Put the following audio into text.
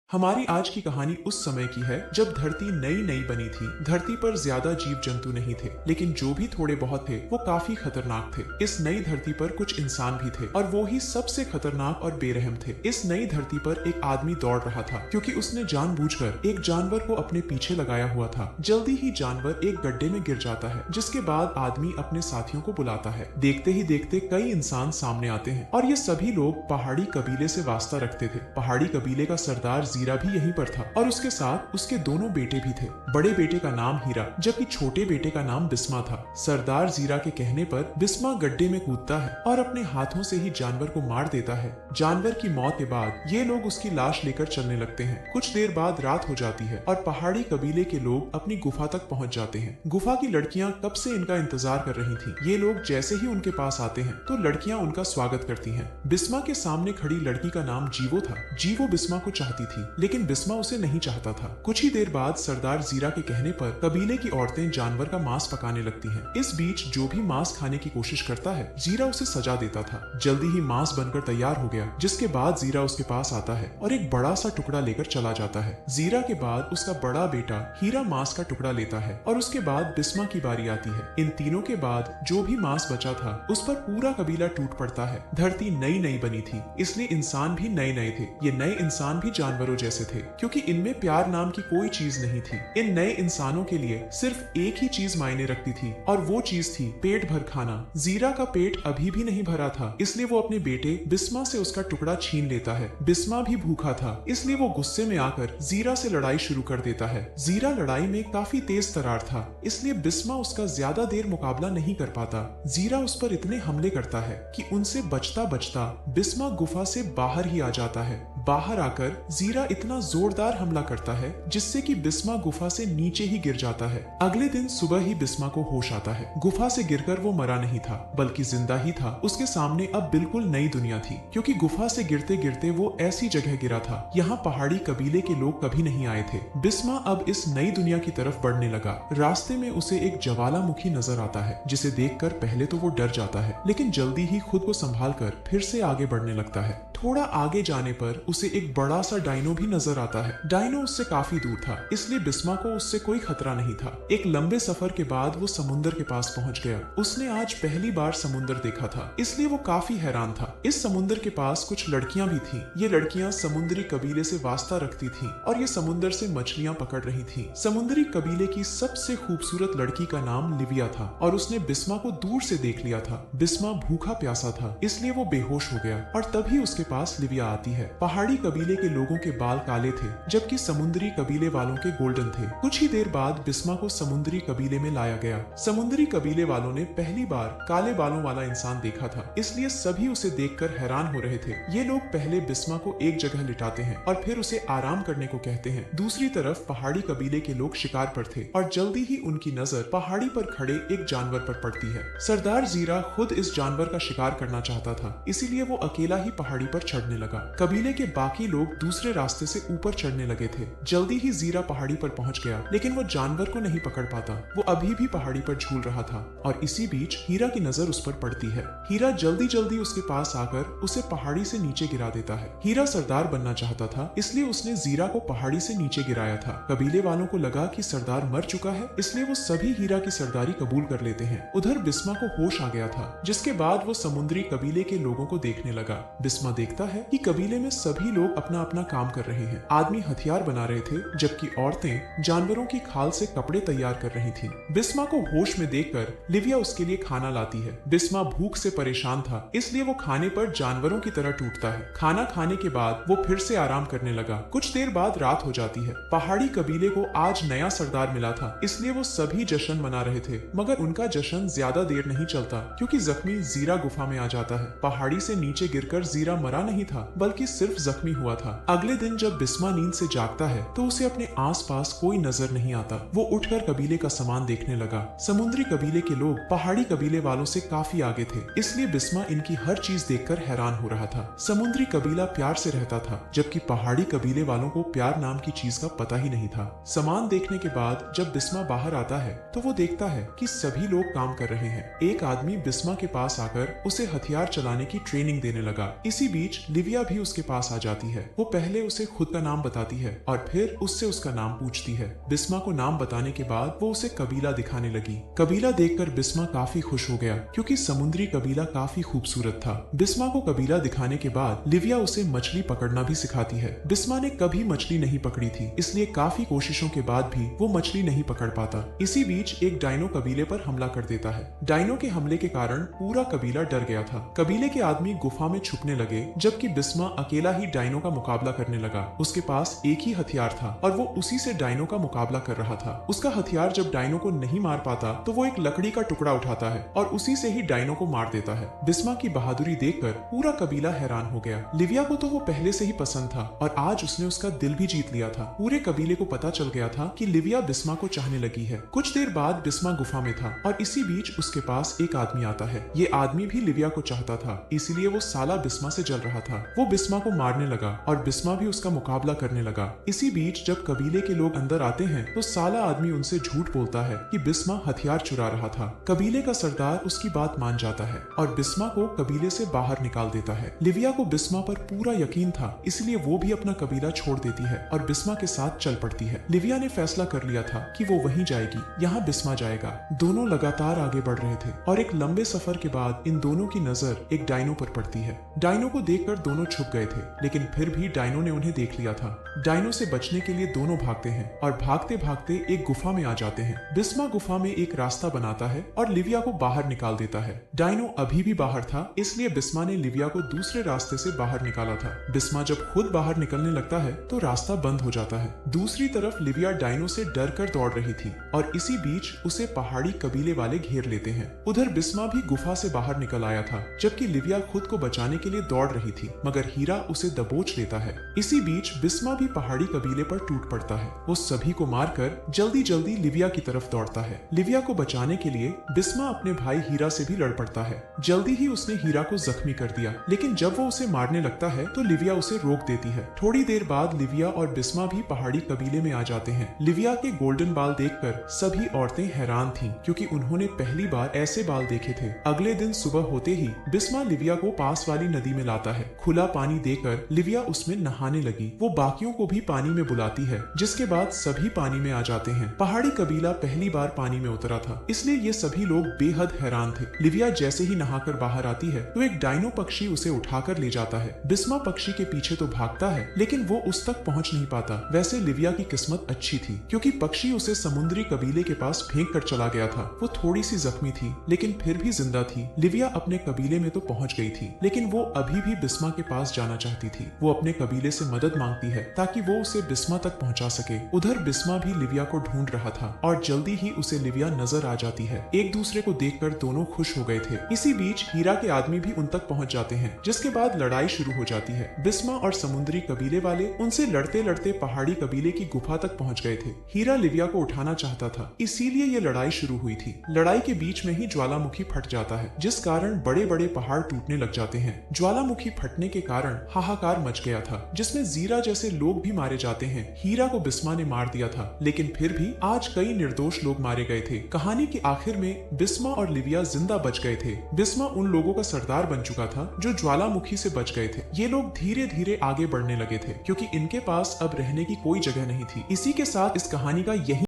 हमारी आज की कहानी उस समय की है जब धरती नई नई बनी थी। धरती पर ज्यादा जीव जंतु नहीं थे, लेकिन जो भी थोड़े बहुत थे वो काफी खतरनाक थे। इस नई धरती पर कुछ इंसान भी थे और वो ही सबसे खतरनाक और बेरहम थे। इस नई धरती पर एक आदमी दौड़ रहा था क्योंकि उसने जानबूझकर एक जानवर को अपने पीछे लगाया हुआ था। जल्दी ही जानवर एक गड्ढे में गिर जाता है, जिसके बाद आदमी अपने साथियों को बुलाता है। देखते ही देखते कई इंसान सामने आते हैं और ये सभी लोग पहाड़ी कबीले से वास्ता रखते थे। पहाड़ी कबीले का सरदार जीरा भी यहीं पर था और उसके साथ उसके दोनों बेटे भी थे। बड़े बेटे का नाम हीरा जबकि छोटे बेटे का नाम बिस्मा था। सरदार जीरा के कहने पर बिस्मा गड्ढे में कूदता है और अपने हाथों से ही जानवर को मार देता है। जानवर की मौत के बाद ये लोग उसकी लाश लेकर चलने लगते हैं। कुछ देर बाद रात हो जाती है और पहाड़ी कबीले के लोग अपनी गुफा तक पहुंच जाते हैं। गुफा की लड़कियां कब से इनका इंतजार कर रही थी। ये लोग जैसे ही उनके पास आते हैं तो लड़कियां उनका स्वागत करती हैं। बिस्मा के सामने खड़ी लड़की का नाम जीवो था। जीवो बिस्मा को चाहती थी, लेकिन बिस्मा उसे नहीं चाहता था। कुछ ही देर बाद सरदार जीरा के कहने पर कबीले की औरतें जानवर का मांस पकाने लगती हैं। इस बीच जो भी मांस खाने की कोशिश करता है जीरा उसे सजा देता था। जल्दी ही मांस बनकर तैयार हो गया, जिसके बाद जीरा उसके पास आता है और एक बड़ा सा टुकड़ा लेकर चला जाता है। जीरा के बाद उसका बड़ा बेटा हीरा मांस का टुकड़ा लेता है और उसके बाद बिस्मा की बारी आती है। इन तीनों के बाद जो भी मांस बचा था उस पर पूरा कबीला टूट पड़ता है। धरती नई नई बनी थी, इसलिए इंसान भी नए नए थे। ये नए इंसान भी जानवरों जैसे थे क्योंकि इनमें प्यार नाम की कोई चीज नहीं थी। इन नए इंसानों के लिए सिर्फ एक ही चीज मायने रखती थी और वो चीज थी पेट भर खाना। जीरा का पेट अभी भी नहीं भरा था, इसलिए वो अपने बेटे बिस्मा से उसका टुकड़ा छीन लेता है। बिस्मा भी भूखा था, इसलिए वो गुस्से में आकर जीरा से लड़ाई शुरू कर देता है। जीरा लड़ाई में काफी तेज तरार था, इसलिए बिस्मा उसका ज्यादा देर मुकाबला नहीं कर पाता। जीरा उस पर इतने हमले करता है कि उनसे बचता बचता बिस्मा गुफा से बाहर ही आ जाता है। बाहर आकर जीरा इतना जोरदार हमला करता है जिससे कि बिस्मा गुफा से नीचे ही गिर जाता है। अगले दिन सुबह ही बिस्मा को होश आता है। गुफा से गिरकर वो मरा नहीं था, बल्कि जिंदा ही था। उसके सामने अब बिल्कुल नई दुनिया थी, क्योंकि गुफा से गिरते गिरते वो ऐसी जगह गिरा था यहाँ पहाड़ी कबीले के लोग कभी नहीं आए थे। बिस्मा अब इस नई दुनिया की तरफ बढ़ने लगा। रास्ते में उसे एक ज्वालामुखी नजर आता है, जिसे देखकर पहले तो वो डर जाता है, लेकिन जल्दी ही खुद को संभाल कर फिर से आगे बढ़ने लगता है। थोड़ा आगे जाने पर उसे एक बड़ा सा डायनो भी नजर आता है। डायनो उससे काफी दूर था, इसलिए बिस्मा को उससे कोई खतरा नहीं था। एक लंबे सफर के बाद वो समुद्र के पास पहुंच गया। उसने आज पहली बार समुद्र देखा था, इसलिए वो काफी हैरान था। इस समुद्र के पास कुछ लड़कियां भी थीं। ये लड़कियां समुद्री कबीले से वास्ता रखती थीं और ये समुद्र से मछलियां पकड़ रही थीं। समुद्री कबीले की सबसे खूबसूरत लड़की का नाम लिविया था और उसने बिस्मा को दूर से देख लिया था। बिस्मा भूखा प्यासा था, इसलिए वो बेहोश हो गया और तभी उसके पास लिविया आती है। पहाड़ी कबीले के लोगों के बाल काले थे, जबकि समुद्री कबीले वालों के गोल्डन थे। कुछ ही देर बाद बिस्मा को समुद्री कबीले में लाया गया। समुद्री कबीले वालों ने पहली बार काले बालों वाला इंसान देखा था, इसलिए सभी उसे देखकर हैरान हो रहे थे। ये लोग पहले बिस्मा को एक जगह लिटाते हैं और फिर उसे आराम करने को कहते हैं। दूसरी तरफ पहाड़ी कबीले के लोग शिकार पर थे और जल्दी ही उनकी नजर पहाड़ी पर खड़े एक जानवर पर पड़ती है। सरदार जीरा खुद इस जानवर का शिकार करना चाहता था, इसीलिए वो अकेला ही पहाड़ी पर चढ़ने लगा। कबीले के बाकी लोग दूसरे रास्ते से ऊपर चढ़ने लगे थे। जल्दी ही जीरा पहाड़ी पर पहुंच गया, लेकिन वो जानवर को नहीं पकड़ पाता। वो अभी भी पहाड़ी पर झूल रहा था और इसी बीच हीरा की नजर उस पर पड़ती है। हीरा जल्दी जल्दी उसके पास आकर उसे पहाड़ी से नीचे गिरा देता है। हीरा सरदार बनना चाहता था, इसलिए उसने जीरा को पहाड़ी से नीचे गिराया था। कबीले वालों को लगा कि सरदार मर चुका है, इसलिए वो सभी हीरा की सरदारी कबूल कर लेते हैं। उधर बिस्मा को होश आ गया था, जिसके बाद वो समुद्री कबीले के लोगों को देखने लगा। बिस्मा देखता है कि कबीले में सभी लोग अपना अपना काम कर रहे हैं। आदमी हथियार बना रहे थे, जबकि औरतें जानवरों की खाल से कपड़े तैयार कर रही थीं। बिस्मा को होश में देखकर लिविया उसके लिए खाना लाती है। बिस्मा भूख से परेशान था, इसलिए वो खाने पर जानवरों की तरह टूटता है। खाना खाने के बाद वो फिर से आराम करने लगा। कुछ देर बाद रात हो जाती है। पहाड़ी कबीले को आज नया सरदार मिला था, इसलिए वो सभी जश्न मना रहे थे, मगर उनका जश्न ज्यादा देर नहीं चलता, क्योंकि जख्मी जीरा गुफा में आ जाता है। पहाड़ी से नीचे गिरकर जीरा मरा नहीं था, बल्कि सिर्फ जख्मी हुआ था। अगले दिन जब बिस्मा नींद से जागता है तो उसे अपने आसपास कोई नजर नहीं आता। वो उठकर कबीले का सामान देखने लगा। समुद्री कबीले के लोग पहाड़ी कबीले वालों से काफी आगे थे, इसलिए बिस्मा इनकी हर चीज देखकर हैरान हो रहा था। समुद्री कबीला प्यार से रहता था, जबकि पहाड़ी कबीले वालों को प्यार नाम की चीज का पता ही नहीं था। सामान देखने के बाद जब बिस्मा बाहर आता है तो वो देखता है कि सभी लोग काम कर रहे हैं। एक आदमी बिस्मा के पास आकर उसे हथियार चलाने की ट्रेनिंग देने लगा। इसी बीच लिविया भी उसके पास आ जाती है। वो पहले उसे खुद का नाम बताती है और फिर उससे उसका नाम पूछती है। बिस्मा को नाम बताने के बाद वो उसे कबीला दिखाने लगी। कबीला देखकर बिस्मा काफी खुश हो गया क्योंकि समुद्री कबीला काफी खूबसूरत था। बिस्मा को कबीला दिखाने के बाद लिविया उसे मछली पकड़ना भी सिखाती है। बिस्मा ने कभी मछली नहीं पकड़ी थी, इसलिए काफी कोशिशों के बाद भी वो मछली नहीं पकड़ पाता। इसी बीच एक डायनो कबीले पर हमला कर देता है। डायनो के हमले के कारण पूरा कबीला डर गया था। कबीले के आदमी गुफा में छुपने लगे जबकि बिस्मा अकेला ही डायनो का मुकाबला करने लगा। उसके पास एक ही हथियार था और वो उसी से डायनो का मुकाबला कर रहा था। उसका हथियार जब डायनो को नहीं मार पाता तो वो एक लकड़ी का टुकड़ा उठाता है और उसी से ही डायनो को मार देता है। बिस्मा की बहादुरी देखकर पूरा कबीला हैरान हो गया। लिविया को तो वो पहले से ही पसंद था और आज उसने उसका दिल भी जीत लिया था। पूरे कबीले को पता चल गया था कि लिविया बिस्मा को चाहने लगी है। कुछ देर बाद बिस्मा गुफा में था और इसी बीच उसके पास एक आदमी आता है। ये आदमी भी लिविया को चाहता था, इसीलिए वो साला बिस्मा से जल रहा था। वो बिस्मा को मारने लगा और बिस्मा भी उसका मुकाबला करने लगा। इसी बीच जब कबीले के लोग अंदर आते हैं तो साला आदमी उनसे झूठ बोलता है कि बिस्मा हथियार चुरा रहा था। कबीले का सरदार उसकी बात मान जाता है और बिस्मा को कबीले से बाहर निकाल देता है। लिविया को बिस्मा पर पूरा यकीन था, इसलिए वो भी अपना कबीला छोड़ देती है और बिस्मा के साथ चल पड़ती है। लिविया ने फैसला कर लिया था कि वो वहीं जाएगी, यहाँ बिस्मा जाएगा। दोनों लगातार आगे बढ़ रहे थे और एक लंबे सफर के बाद इन दोनों की नजर एक डायनो पर पड़ती है। डायनो को देखकर दोनों छुप गए थे, लेकिन फिर भी डायनो ने उन्हें देख लिया था। डायनो से बचने के लिए दोनों भागते हैं और भागते भागते एक गुफा में आ जाते हैं। बिस्मा गुफा में एक रास्ता बनाता है और लिविया को बाहर निकाल देता है। डायनो अभी भी बाहर था, इसलिए बिस्मा ने लिविया को दूसरे रास्ते से बाहर निकाला था। बिस्मा जब खुद बाहर निकलने लगता है तो रास्ता बंद हो जाता है। दूसरी तरफ लिविया डायनो से डर कर दौड़ रही थी और इसी बीच उसे पहाड़ी कबीले वाले घेर लेते हैं। उधर बिस्मा भी गुफा से बाहर निकल आया था, जबकि लिविया खुद को बचाने के लिए दौड़ रही थी, मगर हीरा उसे दबोच लेता है। इसी बीच बिस्मा भी पहाड़ी कबीले पर टूट पड़ता है। वो सभी को मारकर जल्दी जल्दी लिविया की तरफ दौड़ता है। लिविया को बचाने के लिए बिस्मा अपने भाई हीरा से भी लड़ पड़ता है। जल्दी ही उसने हीरा को जख्मी कर दिया, लेकिन जब वो उसे मारने लगता है तो लिविया उसे रोक देती है। थोड़ी देर बाद लिविया और बिस्मा भी पहाड़ी कबीले में आ जाते हैं। लिविया के गोल्डन बाल देखकर सभी औरतें हैरान थीं, क्योंकि उन्होंने पहली बार ऐसे बाल देखे थे। अगले दिन सुबह होते ही बिस्मा लिविया को पास वाली नदी में लाता है। खुला पानी देकर लिविया उसमें नहाने लगी। वो बाकियों को भी पानी में बुलाती है, जिसके बाद सभी पानी में आ जाते हैं। पहाड़ी कबीला पहली बार पानी में उतरा था, इसलिए ये सभी लोग बेहद हैरान थे। लिविया जैसे ही नहाकर बाहर आती है तो एक डायनो पक्षी उसे उठाकर ले जाता है। बिस्मा पक्षी के पीछे तो भागता है, लेकिन वो उस तक पहुंच नहीं पाता। वैसे लिविया की किस्मत अच्छी थी, क्योंकि पक्षी उसे समुद्री कबीले के पास फेंक कर चला गया था। वो थोड़ी सी जख्मी थी, लेकिन फिर भी जिंदा थी। लिविया अपने कबीले में तो पहुंच गई थी, लेकिन वो अभी भी बिस्मा के पास जाना चाहती थी। वो अपने कबीले से मदद मांगती है ताकि वो उसे बिस्मा तक पहुंचा सके। उधर बिस्मा भी लिविया को ढूंढ रहा था और जल्दी ही उसे लिविया नजर आ जाती है। एक दूसरे को देखकर दोनों खुश हो गए थे। इसी बीच हीरा के आदमी भी उन तक पहुंच जाते हैं, जिसके बाद लड़ाई शुरू हो जाती है। बिस्मा और समुद्री कबीले वाले उनसे लड़ते लड़ते पहाड़ी कबीले की गुफा तक पहुंच गए थे। हीरा लिविया को उठाना चाहता था, इसीलिए ये लड़ाई शुरू हुई थी। लड़ाई के बीच में ही ज्वालामुखी फट जाता है, जिस कारण बड़े बड़े पहाड़ टूटने लग जाते हैं। ज्वालामुखी फटने के कारण हाहाकार मच गया था, जिसमें जीरा जैसे लोग भी मारे जाते हैं। हीरा को बिस्मा ने मार दिया था, लेकिन फिर भी आज कई निर्दोष लोग मारे गए थे। कहानी के आखिर में बिस्मा और लिविया जिंदा बच गए थे। बिस्मा उन लोगों का सरदार बन चुका था जो ज्वालामुखी से बच गए थे। ये लोग धीरे धीरे आगे बढ़ने लगे थे, क्योंकि इनके पास अब रहने की कोई जगह नहीं थी। इसी के साथ इस कहानी का यही